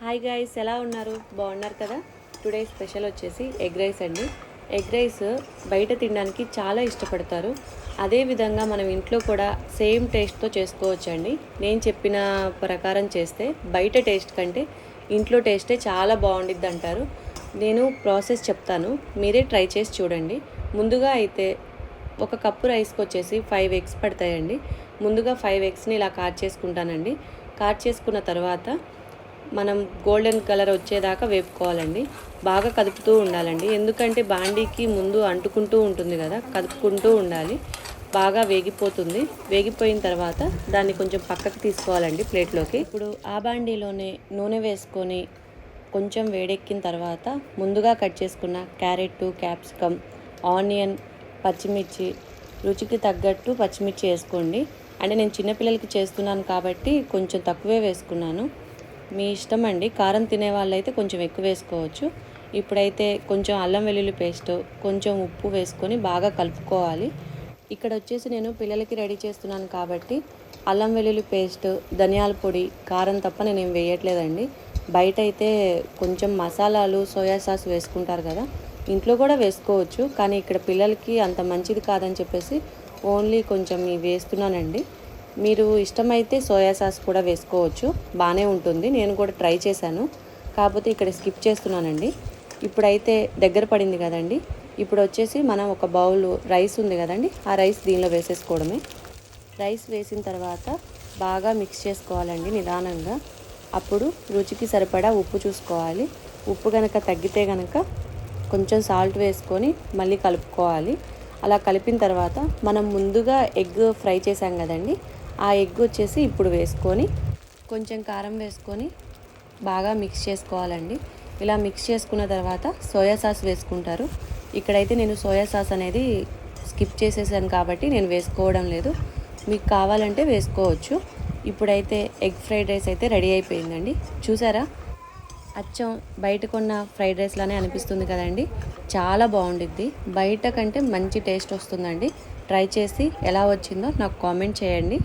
Hi guys, ఎలా ఉన్నారు? బాగున్నారు కదా? టుడే స్పెషల్ వచ్చేసి ఎగ్ రైస్ అండి. ఎగ్ రైస్ బయట తినడానికి చాలా ఇష్టపడతారు. అదేవిధంగా మనం ఇంట్లో కూడా సేమ్ టేస్ట్తో చేసుకోవచ్చండి. నేను చెప్పిన ప్రకారం చేస్తే బయట టేస్ట్ కంటే ఇంట్లో టేస్టే చాలా బాగుండిద్ది అంటారు. నేను ప్రాసెస్ చెప్తాను, మీరే ట్రై చేసి చూడండి. ముందుగా అయితే ఒక కప్పు రైస్కి వచ్చేసి 5 ఎగ్స్ పడతాయండి. ముందుగా 5 ఎగ్స్ని ఇలా కాట్ చేసుకుంటానండి. కాట్ చేసుకున్న తర్వాత మనం గోల్డెన్ కలర్ వచ్చేదాకా వేపుకోవాలండి. బాగా కదుపుతూ ఉండాలండి, ఎందుకంటే బాండీకి ముందు అంటుకుంటూ ఉంటుంది కదా, కదుపుకుంటూ ఉండాలి. బాగా వేగిపోతుంది. వేగిపోయిన తర్వాత దాన్ని కొంచెం పక్కకి తీసుకోవాలండి ప్లేట్లోకి. ఇప్పుడు ఆ బాండీలోనే నూనె వేసుకొని కొంచెం వేడెక్కిన తర్వాత ముందుగా కట్ చేసుకున్న క్యారెట్, క్యాప్సికమ్, ఆనియన్, పచ్చిమిర్చి, రుచికి తగ్గట్టు పచ్చిమిర్చి వేసుకోండి. అంటే నేను చిన్నపిల్లలకి చేస్తున్నాను కాబట్టి కొంచెం తక్కువే వేసుకున్నాను. మీ ఇష్టం అండి, కారం తినే వాళ్ళైతే కొంచెం ఎక్కువ వేసుకోవచ్చు. ఇప్పుడైతే కొంచెం అల్లం వెల్లుల్లి పేస్ట్, కొంచెం ఉప్పు వేసుకొని బాగా కలుపుకోవాలి. ఇక్కడ వచ్చేసి నేను పిల్లలకి రెడీ చేస్తున్నాను కాబట్టి అల్లం వెల్లుల్లి పేస్ట్, ధనియాల పొడి, కారం తప్ప నేనేం వేయట్లేదండి. బయట అయితే కొంచెం మసాలాలు, సోయా సాస్ వేసుకుంటారు కదా, ఇంట్లో కూడా వేసుకోవచ్చు. కానీ ఇక్కడ పిల్లలకి అంత మంచిది కాదని చెప్పేసి ఓన్లీ కొంచెం ఇవి వేస్తున్నానండి. మీరు ఇష్టమైతే సోయా సాస్ కూడా వేసుకోవచ్చు, బాగానే ఉంటుంది. నేను కూడా ట్రై చేశాను, కాకపోతే ఇక్కడ స్కిప్ చేస్తున్నానండి. ఇప్పుడైతే దగ్గర పడింది కదండి. ఇప్పుడు వచ్చేసి మనం ఒక బౌల్ రైస్ ఉంది కదండి, ఆ రైస్ దీనిలో వేసేసుకోవడమే. రైస్ వేసిన తర్వాత బాగా మిక్స్ చేసుకోవాలండి నిదానంగా. అప్పుడు రుచికి సరిపడా ఉప్పు చూసుకోవాలి. ఉప్పు కనుక తగ్గితే కనుక కొంచెం సాల్ట్ వేసుకొని మళ్ళీ కలుపుకోవాలి. అలా కలిపిన తర్వాత మనం ముందుగా ఎగ్ ఫ్రై చేసాం కదండి, ఆ ఎగ్ వచ్చేసి ఇప్పుడు వేసుకొని కొంచెం కారం వేసుకొని బాగా మిక్స్ చేసుకోవాలండి. ఇలా మిక్స్ చేసుకున్న తర్వాత సోయా సాస్ వేసుకుంటారు. ఇక్కడైతే నేను సోయా సాస్ అనేది స్కిప్ చేసేసాను కాబట్టి నేను వేసుకోవడం లేదు. మీకు కావాలంటే వేసుకోవచ్చు. ఇప్పుడైతే ఎగ్ ఫ్రైడ్ రైస్ అయితే రెడీ అయిపోయిందండి. చూసారా, అచ్చం బయట కొన్న ఫ్రైడ్ రైస్ లానే అనిపిస్తుంది కదండి. చాలా బాగుండిద్ది, బయట కంటే మంచి టేస్ట్ వస్తుందండి. ట్రై చేసి ఎలా వచ్చిందో నాకు కామెంట్ చేయండి.